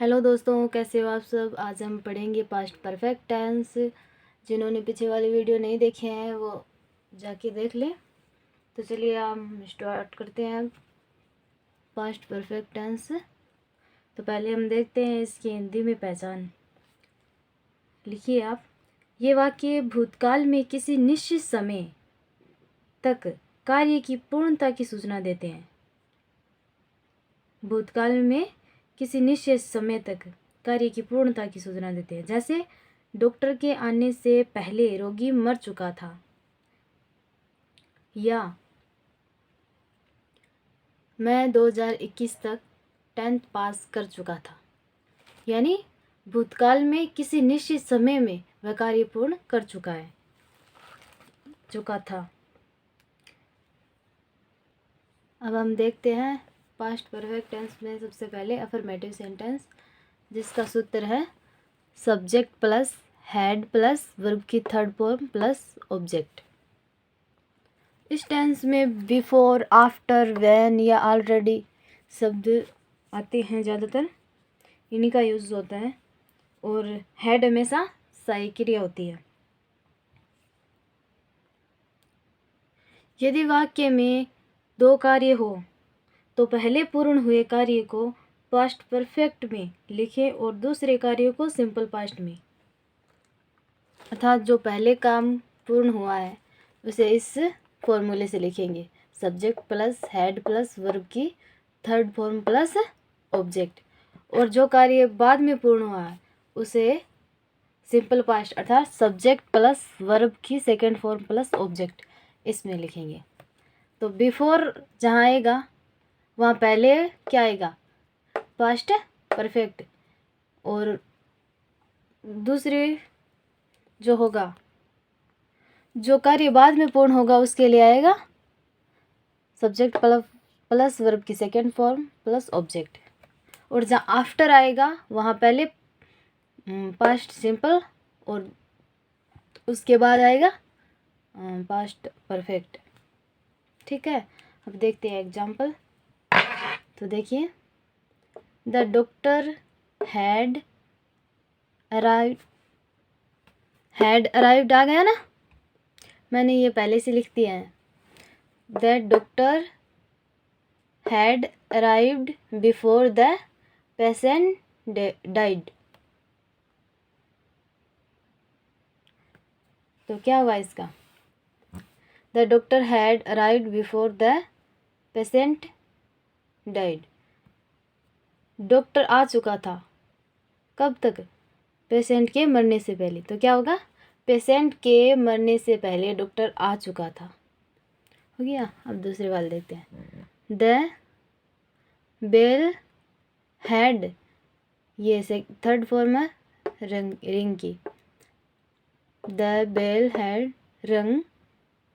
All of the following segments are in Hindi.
हेलो दोस्तों, कैसे हो आप सब। आज हम पढ़ेंगे पास्ट परफेक्ट टेंस। जिन्होंने पीछे वाली वीडियो नहीं देखे हैं वो जाके देख लें। तो चलिए हम स्टार्ट करते हैं पास्ट परफेक्ट टेंस। तो पहले हम देखते हैं इसकी हिंदी में पहचान। लिखिए आप। ये वाक्य भूतकाल में किसी निश्चित समय तक कार्य की पूर्णता की सूचना देते हैं। भूतकाल में किसी निश्चित समय तक कार्य की पूर्णता की सूचना देते हैं। जैसे डॉक्टर के आने से पहले रोगी मर चुका था, या मैं 2021 तक 10th पास कर चुका था। यानी भूतकाल में किसी निश्चित समय में वह कार्य पूर्ण कर चुका था। अब हम देखते हैं पास्ट परफेक्ट टेंस में सबसे पहले अफर्मेटिव सेंटेंस, जिसका सूत्र है subject plus had plus verb की थर्ड फॉर्म प्लस ऑब्जेक्ट। इस टेंस में बिफोर, आफ्टर, व्हेन या ऑलरेडी शब्द आते हैं, ज़्यादातर इन्हीं का यूज़ होता है। और हैड हमेशा सहायी क्रिया होती है। यदि वाक्य में दो कार्य हो तो पहले पूर्ण हुए कार्य को पास्ट परफेक्ट में लिखें और दूसरे कार्य को सिंपल पास्ट में। अर्थात जो पहले काम पूर्ण हुआ है उसे इस फॉर्मूले से लिखेंगे, subject plus had plus verb की थर्ड फॉर्म प्लस ऑब्जेक्ट। और जो कार्य बाद में पूर्ण हुआ है उसे सिंपल पास्ट अर्थात सब्जेक्ट प्लस वर्ब की सेकंड फॉर्म प्लस ऑब्जेक्ट इसमें लिखेंगे। तो बिफोर जहाँ आएगा वहाँ पहले क्या आएगा, पास्ट परफेक्ट। और दूसरे जो होगा, जो कार्य बाद में पूर्ण होगा उसके लिए आएगा सब्जेक्ट प्लस वर्ब की सेकंड फॉर्म प्लस ऑब्जेक्ट। और जहाँ आफ्टर आएगा वहाँ पहले पास्ट सिंपल और उसके बाद आएगा पास्ट परफेक्ट। ठीक है, अब देखते हैं एग्जाम्पल। तो देखिए, द डॉक्टर हैड अराइव्ड आ गया ना, मैंने ये पहले से लिख दिया है। The doctor had arrived before the patient died. तो क्या हुआ इसका, the doctor had arrived before the patient died. Doctor आ चुका था कब तक, पेशेंट के मरने से पहले। तो क्या होगा, पेशेंट के मरने से पहले डॉक्टर आ चुका था। हो गया। अब दूसरे वाले देखते हैं। द बेल हैड, ये से थर्ड फॉर्म है रिंग की। द बेल हैड रंग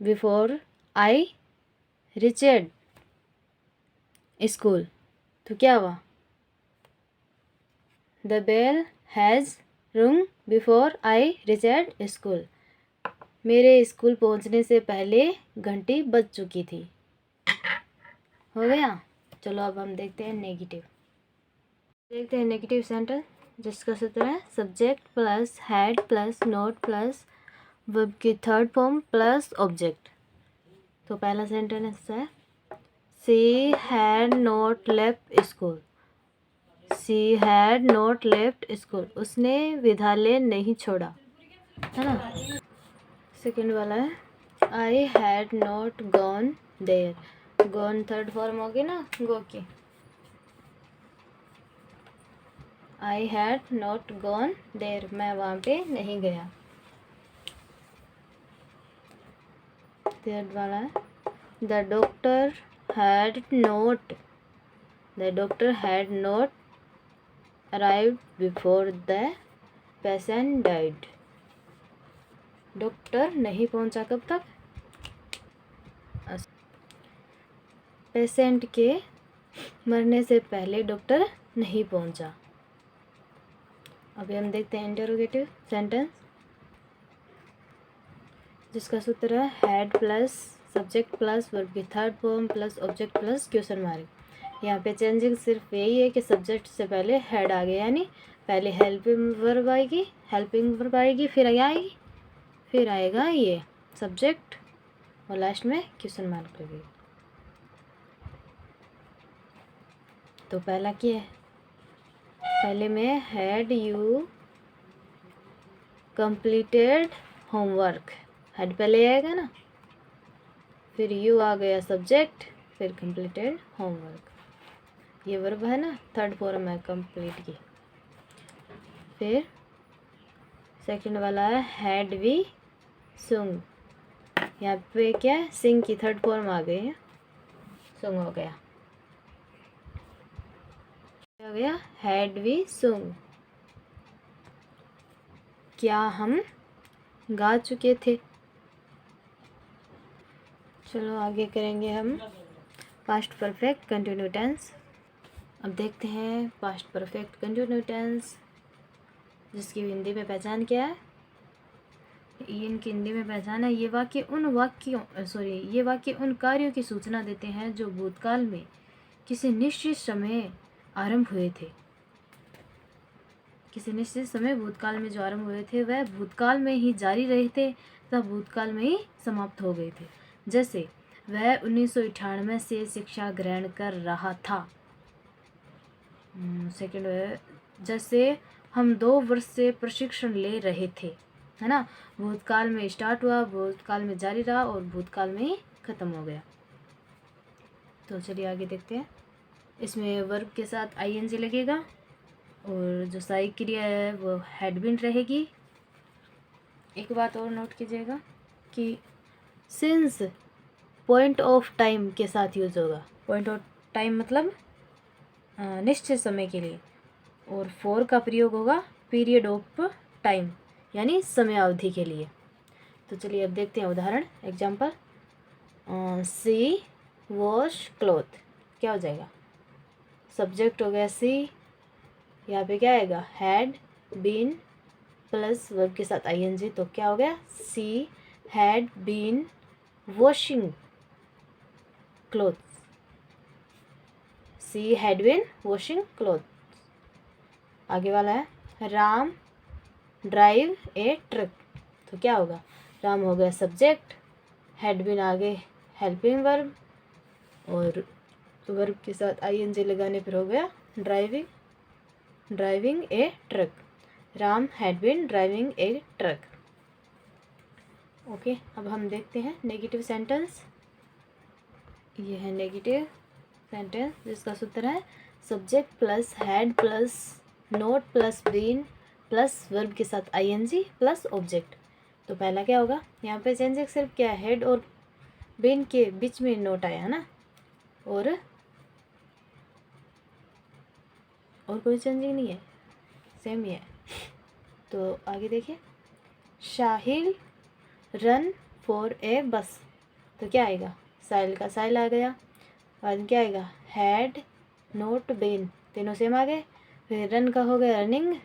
बिफोर आई रिचेड स्कूल। तो क्या हुआ, द बेल हैज़ रंग बिफोर आई रिचेड स्कूल। मेरे स्कूल पहुंचने से पहले घंटी बज चुकी थी। हो गया। चलो अब हम देखते हैं नेगेटिव। देखते हैं नेगेटिव सेंटेंस, जिसका सूत्र है subject plus had plus not plus verb की थर्ड फॉर्म प्लस ऑब्जेक्ट। तो पहला सेंटेंस है she had not left school. She had not left school, उसने विद्यालय नहीं छोड़ा, है ना। सेकंड वाला है I had not gone there. Gone third form होगी ना गो की। I had not gone there, मैं वहाँ पे नहीं गया। थर्ड वाला है the doctor had not arrived before the patient died. Doctor नहीं पहुंचा कब तक, पेशेंट के मरने से पहले डॉक्टर नहीं पहुंचा। अभी हम देखते हैं इंटरोगेटिव सेंटेंस, जिसका सूत्र है had plus subject plus verb की third form plus object plus question mark. यहाँ पे चेंजिंग सिर्फ यही है कि सब्जेक्ट से पहले हेड आ गया, यानी पहले हेल्पिंग वर्ब आएगी, फिर आएगी, फिर आएगा ये सब्जेक्ट और लास्ट में क्वेश्चन मार्क लगेगा। तो पहला क्या है, पहले में had you completed homework, head पहले आएगा ना, फिर यू आ गया सब्जेक्ट, फिर कंप्लीटेड होमवर्क, ये वर्ब है ना, थर्ड फॉर्म है कंप्लीट की। फिर सेकंड वाला है हैड वी सुंग, यहाँ पे क्या है, सिंग की थर्ड फॉर्म आ गई है, सुंग हो गया, क्या हो गया, हैड वी सुंग, क्या हम गा चुके थे। चलो आगे करेंगे हम पास्ट परफेक्ट कंटिन्यू टेंस। अब देखते हैं पास्ट परफेक्ट कंटिन्यू टेंस, जिसकी हिंदी में पहचान क्या है। इनकी हिंदी में पहचान है, ये वाक्य उन कार्यों की सूचना देते हैं जो भूतकाल में किसी निश्चित समय आरंभ हुए थे। किसी निश्चित समय भूतकाल में जो आरंभ हुए थे वह भूतकाल में ही जारी रहे थे तथा भूतकाल में ही समाप्त हो गए थे। जैसे वह 1998 से शिक्षा ग्रहण कर रहा था। सेकंड है, जैसे हम 2 वर्ष से प्रशिक्षण ले रहे थे, है ना, भूतकाल में स्टार्ट हुआ, भूतकाल में जारी रहा और भूतकाल में ही खत्म हो गया। तो चलिए आगे देखते हैं। इसमें वर्ब के साथ आईएनजी लगेगा और जो सहायक क्रिया है वो हैड बीन रहेगी। एक बात और नोट कीजिएगा कि सिंस पॉइंट ऑफ टाइम के साथ यूज होगा। पॉइंट ऑफ टाइम मतलब निश्चित समय के लिए, और फॉर का प्रयोग होगा पीरियड ऑफ टाइम यानी समय अवधि के लिए। तो चलिए अब देखते हैं उदाहरण, एग्जाम्पल। सी वॉश क्लॉथ, क्या हो जाएगा, सब्जेक्ट हो गया सी, यहाँ पे क्या आएगा, हैड बीन प्लस वर्ब के साथ आईएनजी, तो क्या हो गया, she had been washing cloth, she had been washing cloth. आगे वाला है राम ड्राइव ए ट्रक, तो क्या होगा, राम हो गया सब्जेक्ट, हैड बीन आगे हेल्पिंग वर्ब और वर्ब के साथ आईएनजी लगाने पर हो गया driving a truck, Ram had been driving a truck. Okay, अब हम देखते हैं नेगेटिव सेंटेंस। ये है नेगेटिव सेंटेंस जिसका सूत्र है subject plus had plus not plus been plus verb के साथ आईएनजी प्लस ऑब्जेक्ट। तो पहला क्या होगा, यहाँ पे चेंजिंग सिर्फ क्या है, हेड और बीन के बीच में नोट आया है ना, और कोई चेंजिंग नहीं है, सेम ही है। तो आगे देखिए, साहिल रन फॉर ए बस, तो क्या आएगा, साहिल का साहिल आ गया, बाद में क्या आएगा, हैड नोट बीन, तीनों सेम आ गए, फिर रन का हो गया रनिंग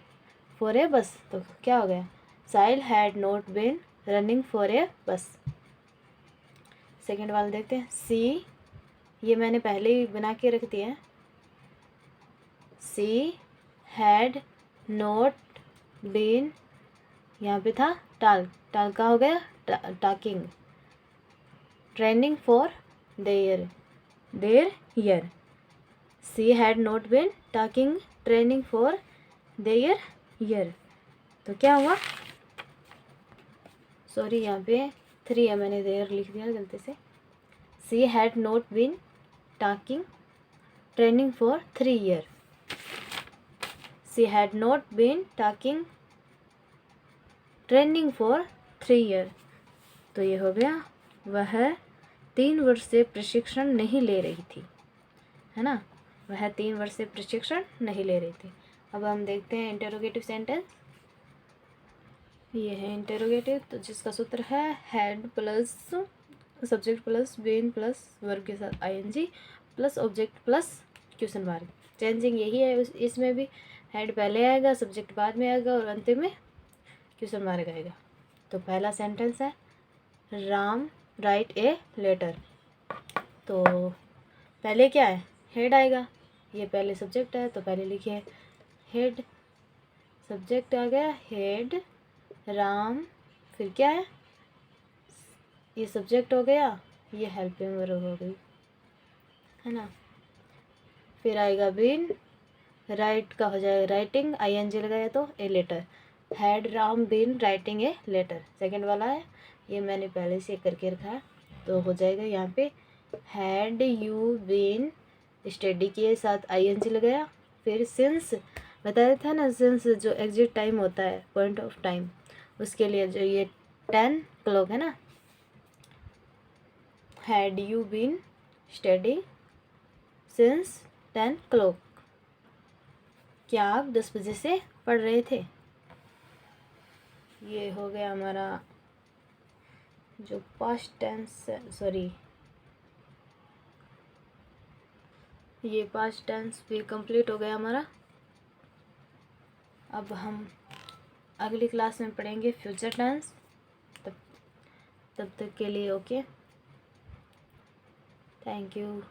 फॉर ए बस, तो क्या हो गया, Sahil had not been running for a bus. Second वाला देखते हैं, सी, ये मैंने पहले ही बना के रख दिया है, सी हैड नोट बीन, यहाँ पे था टाल का हो गया talking, training for their year, she had not been talking training for their year. तो क्या हुआ, सॉरी यहाँ पे 3 है, मैंने देयर लिख दिया गलती से, she had not been talking training for 3 year, she had not been talking training for 3 year. तो ये हो गया, वह 3 वर्ष से प्रशिक्षण नहीं ले रही थी, है ना, वह 3 वर्ष से प्रशिक्षण नहीं ले रही थी। अब हम देखते हैं इंटरोगेटिव सेंटेंस। ये है इंटरोगेटिव, तो जिसका सूत्र है had plus subject plus been plus verb के साथ ING plus object plus question mark. Changing यही है, इसमें भी हैड पहले आएगा, सब्जेक्ट बाद में आएगा और अंतिम में क्वेश्चन मार्क आएगा। तो पहला सेंटेंस है राम राइट ए लेटर, तो पहले क्या है, हेड आएगा। ये पहले सब्जेक्ट है तो पहले लिखिए हेड, सब्जेक्ट आ गया हेड राम, फिर क्या है, ये सब्जेक्ट हो गया, ये हेल्पिंग वर्ब हो गई, है ना। फिर आएगा बिन, राइट का हो जाएगा राइटिंग, आईएनजी लगाया तो a letter, had Ram been writing a letter. Second वाला है, ये मैंने पहले से करके रखा है तो हो जाएगा यहाँ पे हैड यू बिन स्टडी के साथ आईएनजी लगाया। फिर सिंस बताया था ना, सिंस जो एग्जिट टाइम होता है पॉइंट ऑफ टाइम, उसके लिए जो ये 10 o'clock है ना, had you been study since 10 o'clock, क्या आप 10 बजे से पढ़ रहे थे। ये हो गया हमारा जो पास्ट टेंस, सॉरी ये पास्ट टेंस भी कंप्लीट हो गया हमारा। अब हम अगली क्लास में पढ़ेंगे फ्यूचर टेंस। तब तक के लिए ओके, थैंक यू।